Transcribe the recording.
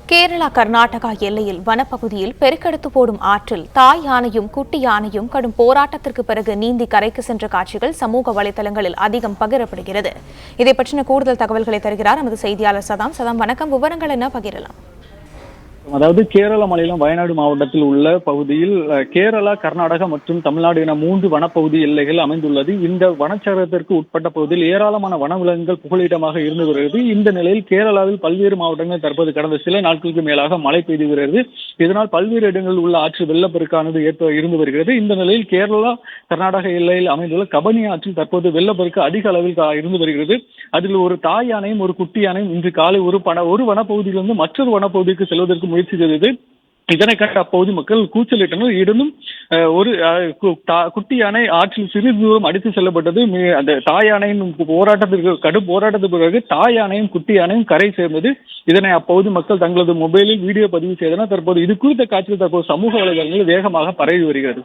கேரளா கர்நாடகா எல்லையில் வனப்பகுதியில் பெருக்கெடுத்து போடும் ஆற்றில் தாய் யானையும் குட்டி யானையும் கடும் போராட்டத்திற்கு பிறகு நீந்தி கரைக்கு சென்ற காட்சிகள் சமூக வலைதளங்களில் அதிகம் பகிரப்படுகிறது. இதை பற்றின கூடுதல் தகவல்களை தருகிறார் நமது செய்தியாளர் சதாம். வணக்கம். விவரங்கள் என்ன பகிரலாம்? அதாவது கேரள மாநிலம் வயநாடு மாவட்டத்தில் உள்ள பகுதியில் கேரளா, கர்நாடகா மற்றும் தமிழ்நாடு என 3 வனப்பகுதி எல்லைகள் அமைந்துள்ளது. இந்த வனச்சரகத்திற்கு உட்பட்ட பகுதியில் ஏராளமான வனவிலங்குகள் புகலிடமாக இருந்து வருகிறது. இந்த நிலையில் கேரளாவில் பல்வேறு மாவட்டங்களில் தற்போது கடந்த சில நாட்களுக்கு மேலாக மழை பெய்து வருகிறது. இதனால் பல்வேறு இடங்களில் உள்ள ஆற்று வெள்ளப்பெருக்கானது இருந்து வருகிறது. இந்த நிலையில் கேரளா, கர்நாடக எல்லையில் அமைந்துள்ள கபனி ஆற்றில் தற்போது வெள்ளப்பெருக்கு அதிக அளவில் இருந்து வருகிறது. அதில் ஒரு தாய் யானையும் ஒரு குட்டி யானையும் இன்று காலை ஒரு வனப்பகுதியிலிருந்து மற்றொரு வனப்பகுதிக்கு செல்வதற்கு முயற்சி செய்தது. இதனை கண்ட அப்பகுதி மக்கள் கூச்சலிட்டனர். இருந்தும் ஒரு குட்டி யானை ஆற்றில் சிறிது தூரம் அடித்து செல்லப்பட்டது. அந்த தாய் யானையின் கடும் போராட்டத்திற்கு பிறகு தாய் யானையும் குட்டி யானையும் கரை சேர்ந்தது. இதனை அப்பகுதி மக்கள் தங்களது மொபைலில் வீடியோ பதிவு செய்தனர். தற்போது இது குறித்த காட்சிகள் தற்போது சமூக வலைதளங்களில் வேகமாக பரவி வருகிறது.